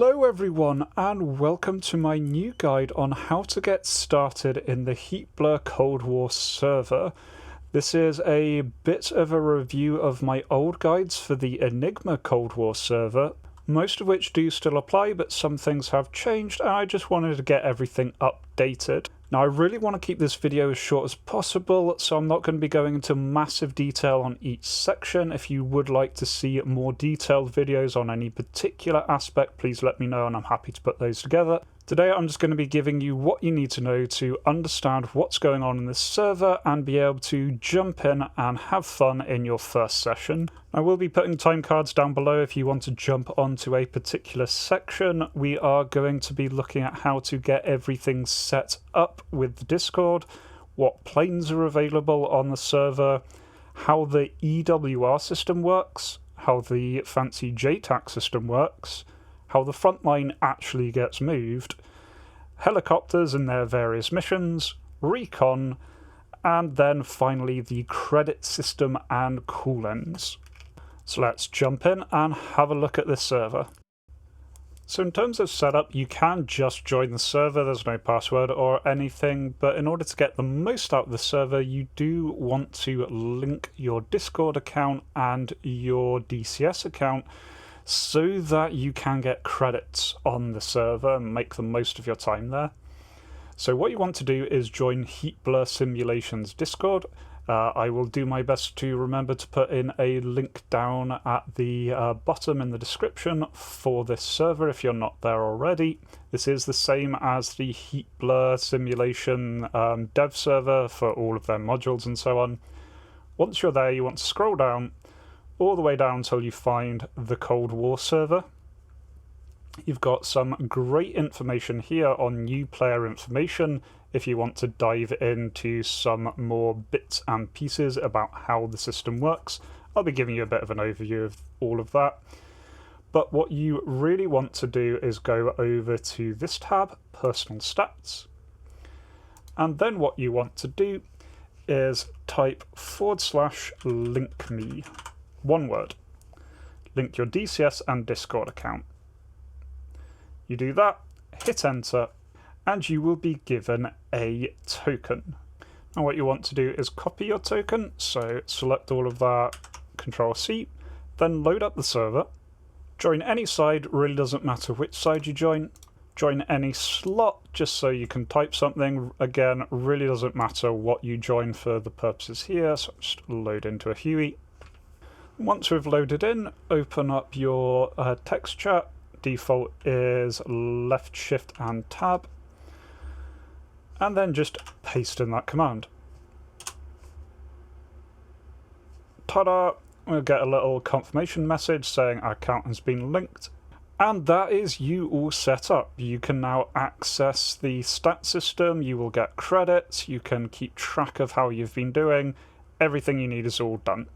Hello everyone, and welcome to my new guide on how to get started in the Heatblur Cold War server. This is a bit of a review of my old guides for the Enigma Cold War server, most of which do still apply, but some things have changed, and I just wanted to get everything updated. Now, I really want to keep this video as short as possible, so I'm not going to be going into massive detail on each section. If you would like to see more detailed videos on any particular aspect, please let me know and I'm happy to put those together. Today I'm just going to be giving you what you need to know to understand what's going on in this server and be able to jump in and have fun in your first session. I will be putting time cards down below if you want to jump onto a particular section. We are going to be looking at how to get everything set up with Discord, what planes are available on the server, how the EWR system works, how the fancy JTAC system works, how the front line actually gets moved, helicopters and their various missions, recon, and then finally the credit system and coolends. So let's jump in and have a look at this server. So in terms of setup, you can just join the server, there's no password or anything, but in order to get the most out of the server, you do want to link your Discord account and your DCS account so that you can get credits on the server and make the most of your time there. So what you want to do is join Heatblur Simulations Discord. I will do my best to remember to put in a link down at the bottom in the description for this server if you're not there already. This is the same as the Heatblur Simulation dev server for all of their modules and so on. Once you're there, you want to scroll down all the way down until you find the Cold War server. You've got some great information here on new player information if you want to dive into some more bits and pieces about how the system works. I'll be giving you a bit of an overview of all of that. But what you really want to do is go over to this tab, Personal Stats, and then what you want to do is type /link me. One word. Link your DCS and Discord account. You do that, hit enter, and you will be given a token. Now what you want to do is copy your token, so select all of that, Control-C, then load up the server. Join any side, really doesn't matter which side you join. Join any slot, just so you can type something. Again, really doesn't matter what you join for the purposes here, so just load into a Huey. Once we've loaded in, open up your text chat. Default is left shift and tab, and then just paste in that command. Ta-da! We'll get a little confirmation message saying our account has been linked, and that is you all set up. You can now access the stat system, you will get credits, you can keep track of how you've been doing, everything you need is all done.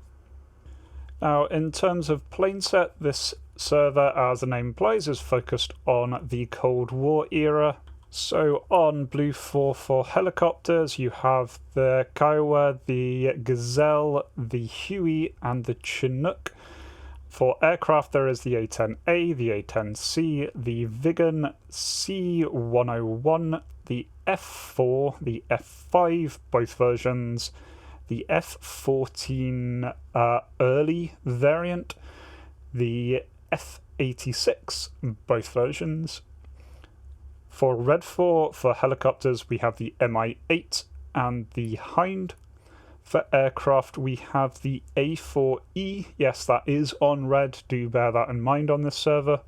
Now, in terms of planeset, this server, as the name implies, is focused on the Cold War era. So on Blue 4 for helicopters, you have the Kiowa, the Gazelle, the Huey, and the Chinook. For aircraft, there is the A-10A, the A-10C, the Vigan C-101, the F-4, the F-5, both versions, the F-14 early variant, the F-86, both versions. For Red 4, for helicopters, we have the Mi-8 and the Hind. For aircraft, we have the A4E. Yes, that is on Red, do bear that in mind on this server.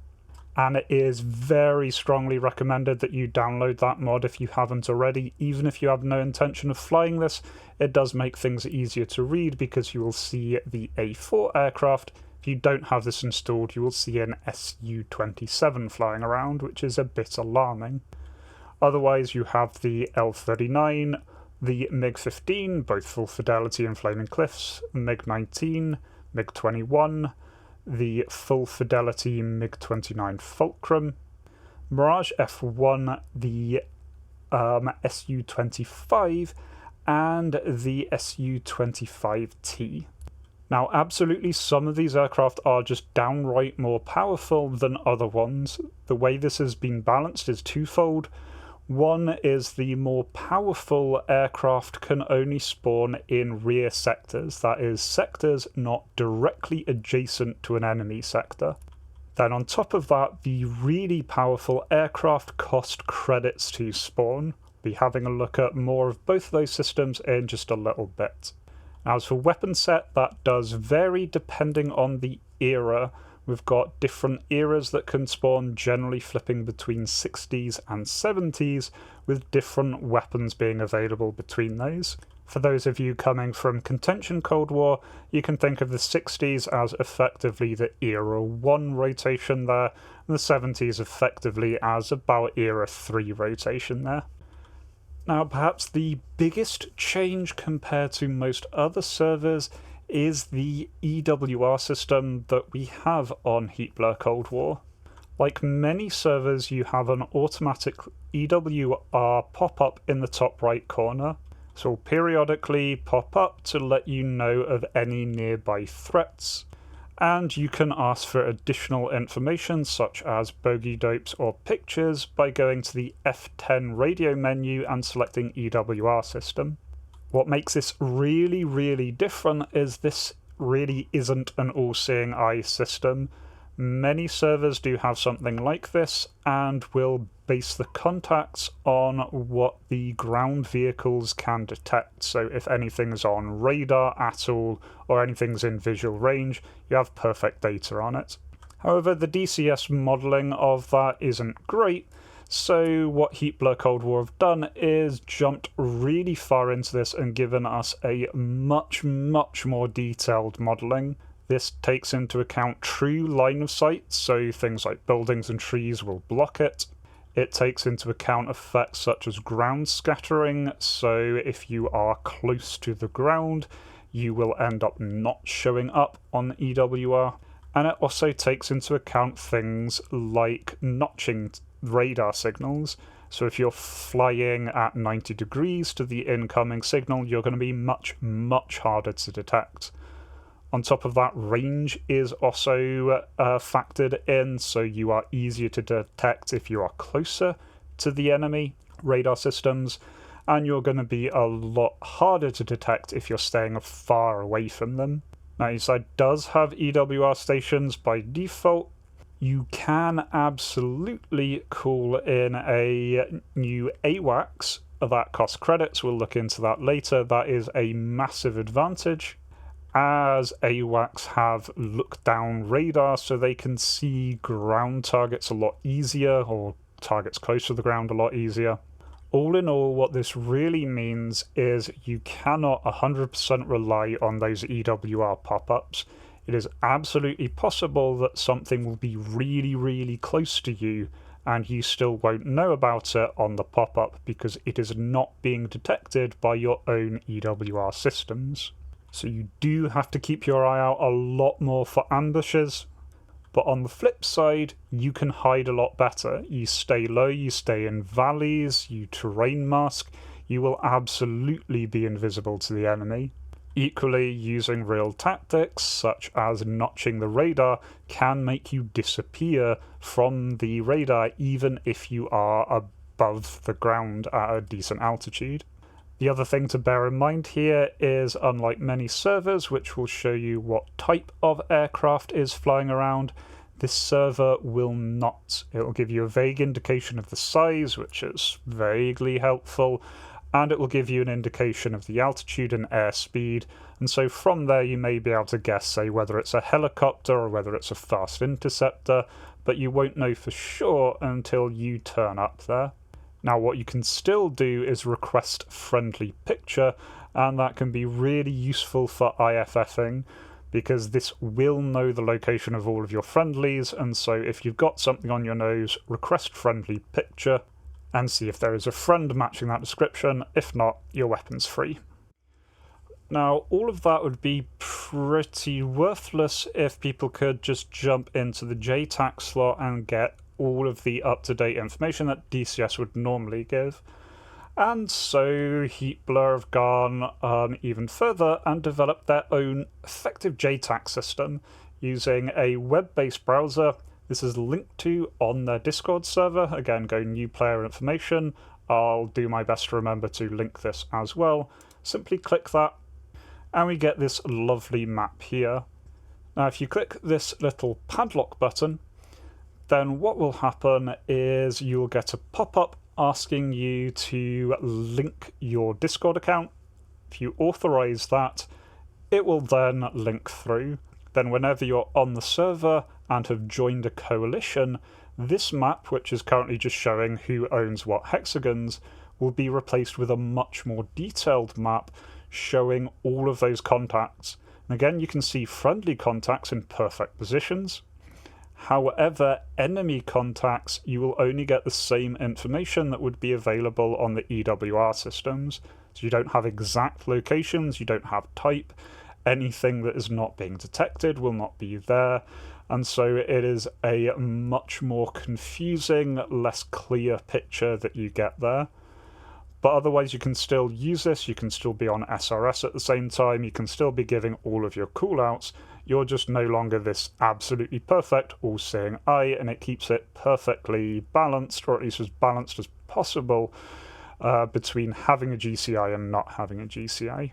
And it is very strongly recommended that you download that mod if you haven't already. Even if you have no intention of flying this, it does make things easier to read because you will see the A4 aircraft. If you don't have this installed, you will see an Su-27 flying around, which is a bit alarming. Otherwise, you have the L-39, the MiG-15, both Full Fidelity and Flaming Cliffs, MiG-19, MiG-21, the Full Fidelity MiG-29 Fulcrum, Mirage F1, the Su-25, and the Su-25T. Now, absolutely some of these aircraft are just downright more powerful than other ones. The way this has been balanced is twofold. One is the more powerful aircraft can only spawn in rear sectors, that is, sectors not directly adjacent to an enemy sector. Then on top of that, the really powerful aircraft cost credits to spawn. Be having a look at more of both of those systems in just a little bit. Now, as for weapon set, that does vary depending on the era. We've got different eras that can spawn, generally flipping between 60s and 70s, with different weapons being available between those. For those of you coming from Contention Cold War, you can think of the 60s as effectively the Era 1 rotation there, and the 70s effectively as about Era 3 rotation there. Now, perhaps the biggest change compared to most other servers is the EWR system that we have on Heatblur Cold War. Like many servers, you have an automatic EWR pop-up in the top right corner. So it'll periodically pop up to let you know of any nearby threats, and you can ask for additional information such as bogey dopes or pictures by going to the F10 radio menu and selecting EWR system. What makes this really, really different is this really isn't an all-seeing eye system. Many servers do have something like this and will base the contacts on what the ground vehicles can detect. So if anything's on radar at all or anything's in visual range, you have perfect data on it. However, the DCS modelling of that isn't great, so what Heatblur Cold War have done is jumped really far into this and given us a much, much more detailed modelling. This takes into account true line of sight, so things like buildings and trees will block it. It takes into account effects such as ground scattering, so if you are close to the ground, you will end up not showing up on EWR. And it also takes into account things like notching radar signals. So if you're flying at 90 degrees to the incoming signal, you're going to be much, much harder to detect. On top of that, range is also factored in, so you are easier to detect if you are closer to the enemy radar systems, and you're going to be a lot harder to detect if you're staying far away from them. Now, your side does have EWR stations by default. You can absolutely call in a new AWACS. That costs credits, we'll look into that later. That is a massive advantage, as AWACS have look-down radar, so they can see ground targets a lot easier, or targets close to the ground a lot easier. All in all, what this really means is you cannot 100% rely on those EWR pop-ups. It is absolutely possible that something will be really, really close to you, and you still won't know about it on the pop-up because it is not being detected by your own EWR systems. So you do have to keep your eye out a lot more for ambushes, but on the flip side, you can hide a lot better. You stay low, you stay in valleys, you terrain mask, you will absolutely be invisible to the enemy. Equally, using real tactics, such as notching the radar, can make you disappear from the radar even if you are above the ground at a decent altitude. The other thing to bear in mind here is, unlike many servers, which will show you what type of aircraft is flying around, this server will not. It will give you a vague indication of the size, which is vaguely helpful, and it will give you an indication of the altitude and airspeed, and so from there you may be able to guess, say, whether it's a helicopter or whether it's a fast interceptor, but you won't know for sure until you turn up there. Now, what you can still do is request friendly picture, and that can be really useful for IFFing, because this will know the location of all of your friendlies, and so if you've got something on your nose, request friendly picture, and see if there is a friend matching that description. If not, your weapon's free. Now, all of that would be pretty worthless if people could just jump into the JTAC slot and get all of the up-to-date information that DCS would normally give. And so Heatblur have gone even further and developed their own effective JTAC system using a web-based browser. This is linked to on their Discord server. Again, go new player information. I'll do my best to remember to link this as well. Simply click that, and we get this lovely map here. Now, if you click this little padlock button, then what will happen is you'll get a pop-up asking you to link your Discord account. If you authorize that, it will then link through. Then whenever you're on the server and have joined a coalition, this map, which is currently just showing who owns what hexagons, will be replaced with a much more detailed map showing all of those contacts. And again, you can see friendly contacts in perfect positions. However, enemy contacts, you will only get the same information that would be available on the EWR systems. So you don't have exact locations, you don't have type, anything that is not being detected will not be there, and so it is a much more confusing, less clear picture that you get there. But otherwise you can still use this, you can still be on SRS at the same time, you can still be giving all of your callouts. You're just no longer this absolutely perfect all-seeing eye, and it keeps it perfectly balanced, or at least as balanced as possible, between having a GCI and not having a GCI.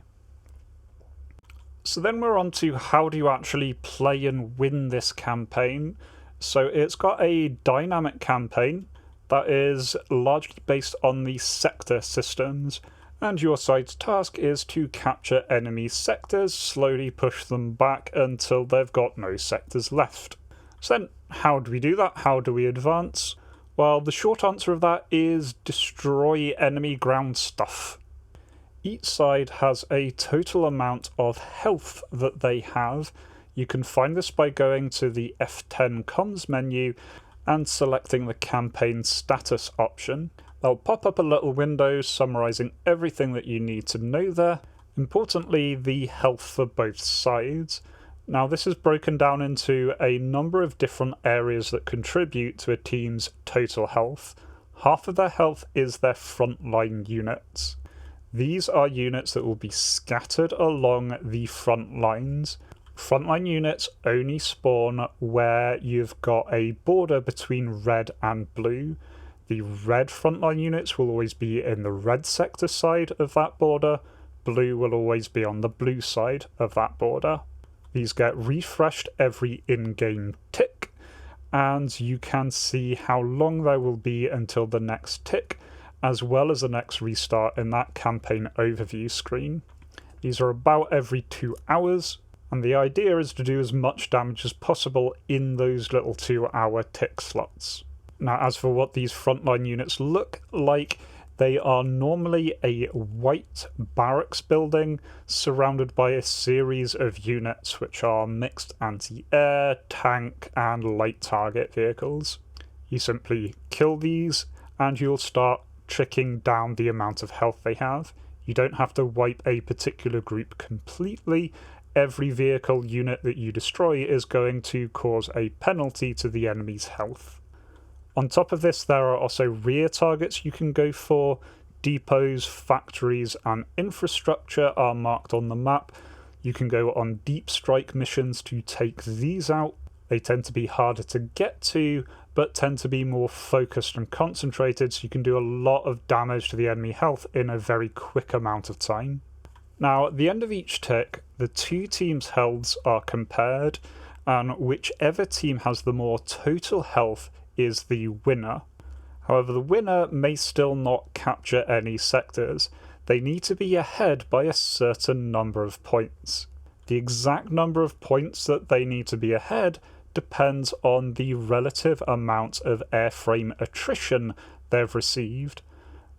So then we're on to how do you actually play and win this campaign. So it's got a dynamic campaign that is largely based on the sector systems, and your side's task is to capture enemy sectors, slowly push them back until they've got no sectors left. So then, how do we do that? How do we advance? Well, the short answer of that is destroy enemy ground stuff. Each side has a total amount of health that they have. You can find this by going to the F10 comms menu and selecting the campaign status option. They'll pop up a little window summarising everything that you need to know there. Importantly, the health for both sides. Now this is broken down into a number of different areas that contribute to a team's total health. Half of their health is their frontline units. These are units that will be scattered along the front lines. Frontline units only spawn where you've got a border between red and blue. The red frontline units will always be in the red sector side of that border. Blue will always be on the blue side of that border. These get refreshed every in-game tick, and you can see how long there will be until the next tick, as well as the next restart in that campaign overview screen. These are about every 2 hours, and the idea is to do as much damage as possible in those little 2-hour tick slots. Now, as for what these frontline units look like, they are normally a white barracks building surrounded by a series of units which are mixed anti-air, tank, and light target vehicles. You simply kill these, and you'll start tricking down the amount of health they have. You don't have to wipe a particular group completely. Every vehicle unit that you destroy is going to cause a penalty to the enemy's health. On top of this, there are also rear targets you can go for. Depots, factories, and infrastructure are marked on the map. You can go on deep strike missions to take these out. They tend to be harder to get to, but tend to be more focused and concentrated, so you can do a lot of damage to the enemy health in a very quick amount of time. Now, at the end of each tick, the two teams' healths are compared, and whichever team has the more total health is the winner. However, the winner may still not capture any sectors. They need to be ahead by a certain number of points. The exact number of points that they need to be ahead depends on the relative amount of airframe attrition they've received.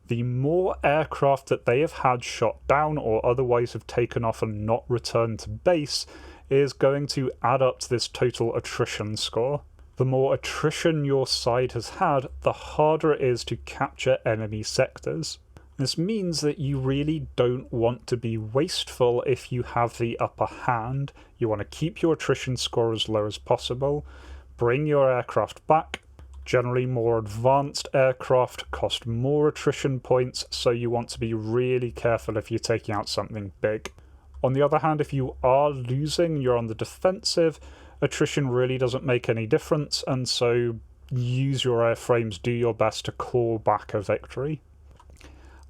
The more aircraft that they have had shot down or otherwise have taken off and not returned to base is going to add up to this total attrition score. The more attrition your side has had, the harder it is to capture enemy sectors. This means that you really don't want to be wasteful if you have the upper hand. You want to keep your attrition score as low as possible, bring your aircraft back, Generally, more advanced aircraft cost more attrition points, so you want to be really careful if you're taking out something big. On the other hand, if you are losing, you're on the defensive, attrition really doesn't make any difference, and so use your airframes, do your best to claw back a victory.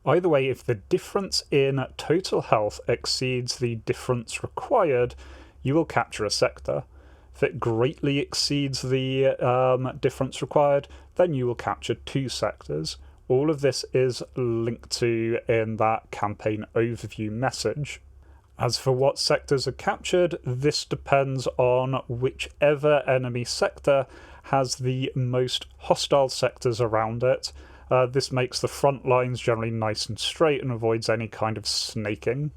Either way, if the difference in total health exceeds the difference required, you will capture a sector. If it greatly exceeds the difference required, then you will capture 2 sectors. All of this is linked to in that campaign overview message. As for what sectors are captured, this depends on whichever enemy sector has the most hostile sectors around it. This makes the front lines generally nice and straight and avoids any kind of snaking.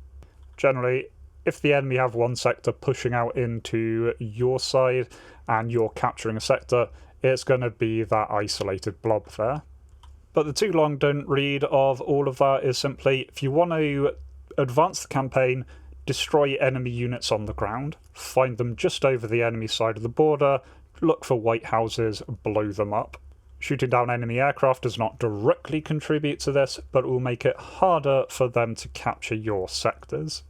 Generally, if the enemy have one sector pushing out into your side and you're capturing a sector, it's going to be that isolated blob there. But the too long don't read of all of that is simply, if you want to advance the campaign, destroy enemy units on the ground, find them just over the enemy side of the border, look for white houses, blow them up. Shooting down enemy aircraft does not directly contribute to this, but it will make it harder for them to capture your sectors.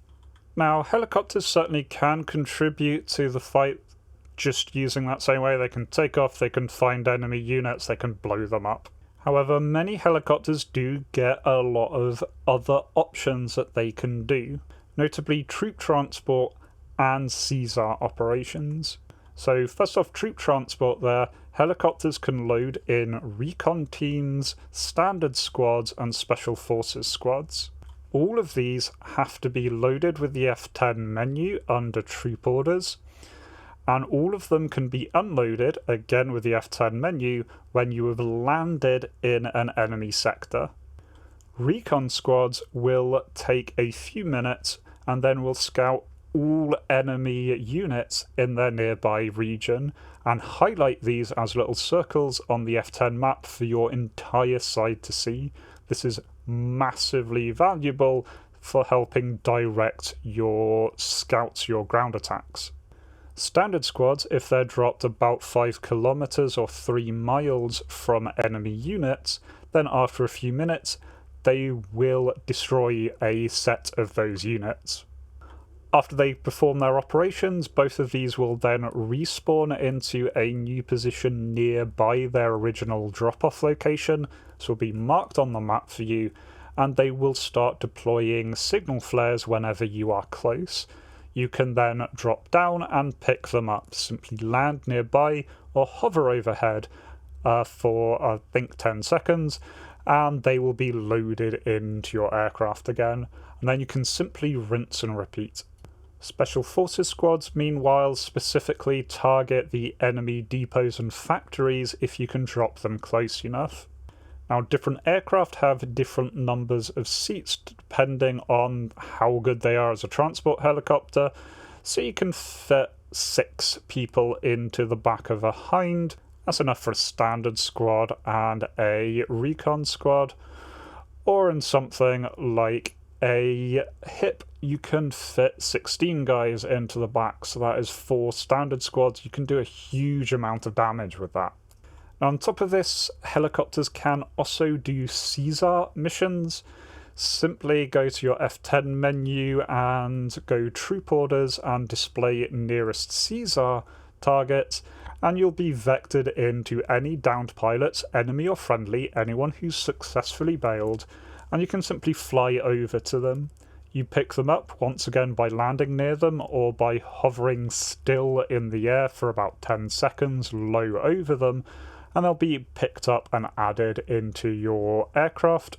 Now, helicopters certainly can contribute to the fight just using that same way. They can take off, they can find enemy units, they can blow them up. However, many helicopters do get a lot of other options that they can do, notably troop transport and Caesar operations. So first off, troop transport there, helicopters can load in recon teams, standard squads, and special forces squads. All of these have to be loaded with the F10 menu under troop orders, and all of them can be unloaded, again with the F10 menu, when you have landed in an enemy sector. Recon squads will take a few minutes and then will scout all enemy units in their nearby region and highlight these as little circles on the F10 map for your entire side to see. This is massively valuable for helping direct your scouts, your ground attacks. Standard squads, if they're dropped about 5 kilometers or 3 miles from enemy units, then after a few minutes they will destroy a set of those units. After they perform their operations, both of these will then respawn into a new position nearby their original drop-off location, so will be marked on the map for you, and they will start deploying signal flares whenever you are close. You can then drop down and pick them up. Simply land nearby or hover overhead for, I think, 10 seconds, and they will be loaded into your aircraft again, and then you can simply rinse and repeat. Special Forces squads, meanwhile, specifically target the enemy depots and factories if you can drop them close enough. Now, different aircraft have different numbers of seats depending on how good they are as a transport helicopter, so you can fit 6 people into the back of a Hind. That's enough for a standard squad and a recon squad, or in something like a HIP, you can fit 16 guys into the back, so that is 4 standard squads. You can do a huge amount of damage with that. Now, on top of this, helicopters can also do Caesar missions. Simply go to your F10 menu and go Troop Orders and display nearest Caesar target, and you'll be vectored into any downed pilots, enemy or friendly, anyone who's successfully bailed, and you can simply fly over to them. You pick them up, once again by landing near them or by hovering still in the air for about 10 seconds low over them, and they'll be picked up and added into your aircraft.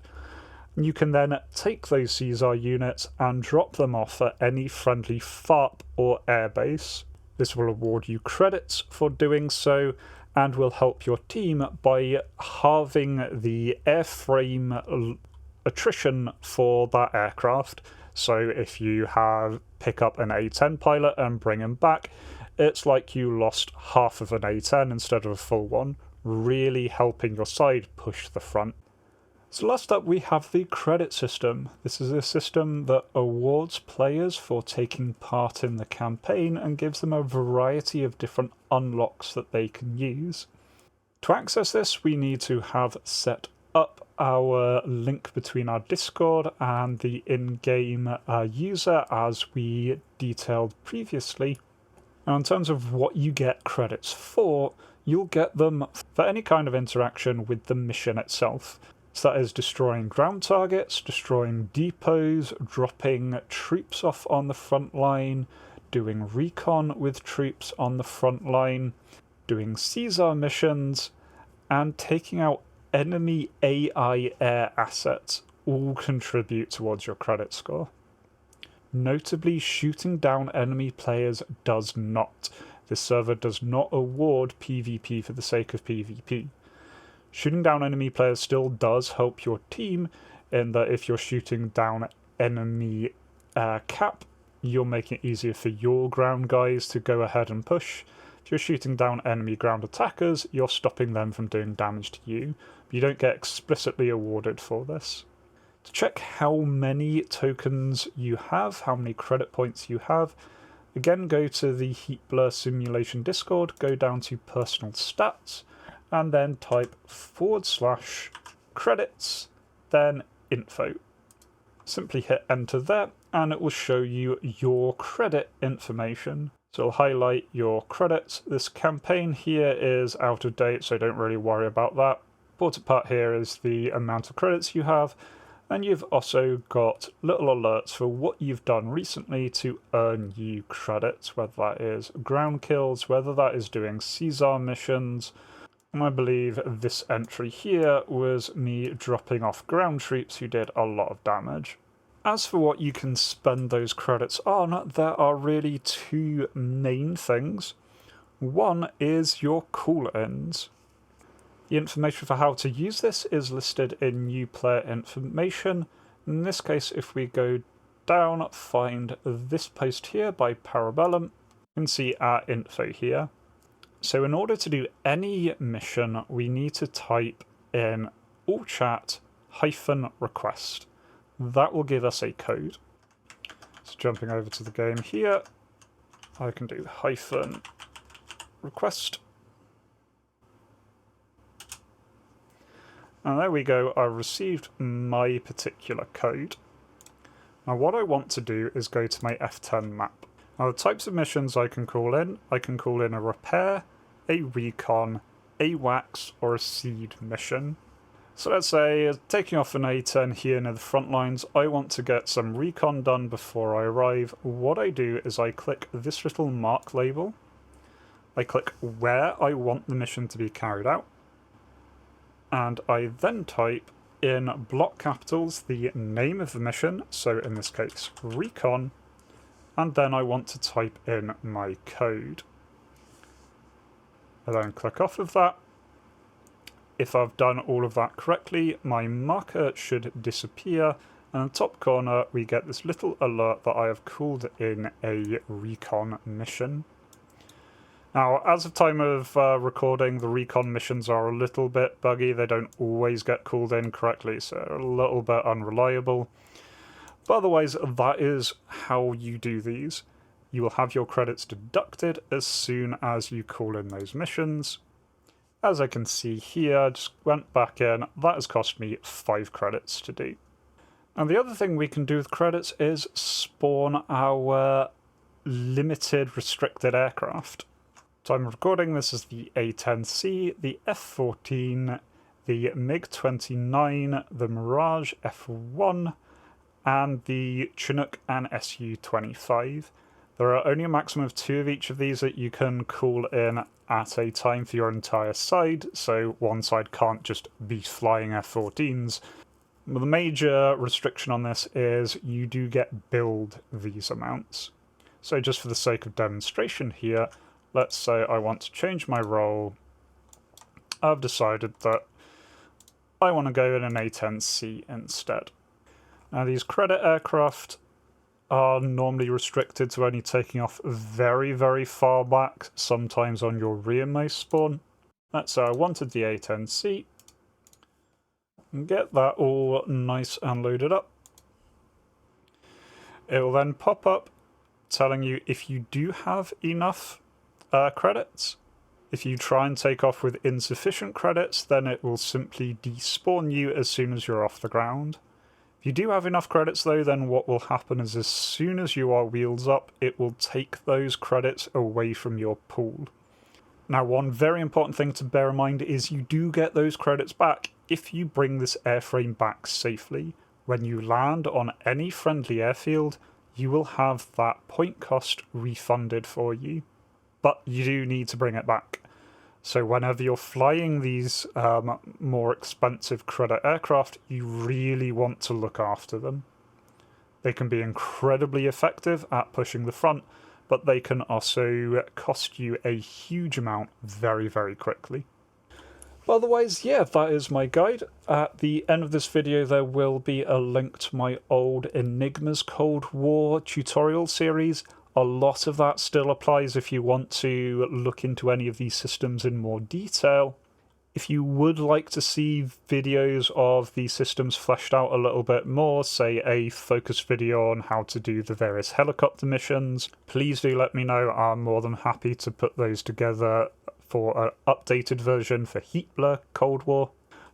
You can then take those Caesar units and drop them off at any friendly FARP or airbase. This will award you credits for doing so and will help your team by halving the airframe attrition for that aircraft. So if you pick up an A10 pilot and bring him back, it's like you lost half of an A10 instead of a full one, really helping your side push the front. So last up we have the credit system. This is a system that awards players for taking part in the campaign and gives them a variety of different unlocks that they can use. To access this, we need to have set up our link between our Discord and the in-game user as we detailed previously. Now, in terms of what you get credits for, you'll get them for any kind of interaction with the mission itself. So that is destroying ground targets, destroying depots, dropping troops off on the front line, doing recon with troops on the front line, doing Caesar missions, and taking out enemy AI air assets all contribute towards your credit score. Notably, shooting down enemy players does not. This server does not award PvP for the sake of PvP. Shooting down enemy players still does help your team in that if you're shooting down enemy cap, you're making it easier for your ground guys to go ahead and push. If you're shooting down enemy ground attackers, you're stopping them from doing damage to you. But you don't get explicitly awarded for this. To check how many tokens you have, how many credit points you have, again go to the Heatblur simulation Discord, go down to personal stats, and then type /credits, then info. Simply hit enter there, and it will show you your credit information. So it'll highlight your credits. This campaign here is out of date, so don't really worry about that. Important part here is the amount of credits you have, and you've also got little alerts for what you've done recently to earn you credits, whether that is ground kills, whether that is doing Caesar missions. And I believe this entry here was me dropping off ground troops who did a lot of damage. As for what you can spend those credits on, there are really two main things. One is your cool-ins. The information for how to use this is listed in new player information. In this case, if we go down, find this post here by Parabellum, you can see our info here. So in order to do any mission, we need to type in all chat -request. That will give us a code. So jumping over to the game here, I can do -request. And there we go, I received my particular code. Now what I want to do is go to my F10 map. Now the types of missions I can call in a repair, a recon, a wax, or a seed mission. So let's say, taking off an A10 here near the front lines, I want to get some recon done before I arrive. What I do is I click this little mark label, I click where I want the mission to be carried out, and I then type in block capitals the name of the mission, so in this case recon, and then I want to type in my code. I then click off of that. If I've done all of that correctly, my marker should disappear, and in the top corner we get this little alert that I have called in a recon mission. Now, as of time of recording, the recon missions are a little bit buggy. They don't always get called in correctly, so they're a little bit unreliable. But otherwise, that is how you do these. You will have your credits deducted as soon as you call in those missions. As I can see here, I just went back in. That has cost me 5 credits to do. And the other thing we can do with credits is spawn our limited restricted aircraft. Time of recording, this is the A10C, the F-14, the MiG-29, the Mirage F-1, and the Chinook and Su-25. There are only a maximum of 2 of each of these that you can call in at a time for your entire side, so one side can't just be flying F-14s. The major restriction on this is you do get billed these amounts. So just for the sake of demonstration here, let's say I want to change my role. I've decided that I want to go in an A10C instead. Now these credit aircraft are normally restricted to only taking off very, very far back, sometimes on your rearmost spawn. Let's say I wanted the A10C. And get that all nice and loaded up. It will then pop up telling you if you do have enough credits. If you try and take off with insufficient credits, then it will simply despawn you as soon as you're off the ground. If you do have enough credits though, then what will happen is as soon as you are wheels up, it will take those credits away from your pool. Now, one very important thing to bear in mind is you do get those credits back if you bring this airframe back safely. When you land on any friendly airfield, you will have that point cost refunded for you. But you do need to bring it back. So whenever you're flying these more expensive credit aircraft, you really want to look after them. They can be incredibly effective at pushing the front, but they can also cost you a huge amount very, very quickly. But otherwise, yeah, that is my guide. At the end of this video, there will be a link to my old Enigma's Cold War tutorial series. A lot of that still applies if you want to look into any of these systems in more detail. If you would like to see videos of these systems fleshed out a little bit more, say a focus video on how to do the various helicopter missions, please do let me know. I'm more than happy to put those together for an updated version for Heatblur Cold War.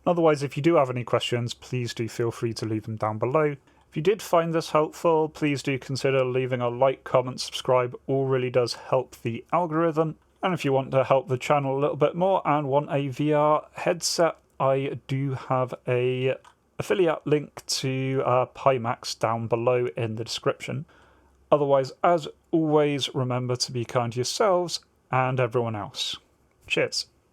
Otherwise, if you do have any questions, please do feel free to leave them down below. If you did find this helpful, please do consider leaving a like, comment, subscribe. All really does help the algorithm. And if you want to help the channel a little bit more and want a VR headset, I do have a affiliate link to Pimax down below in the description. Otherwise, as always, remember to be kind to yourselves and everyone else. Cheers.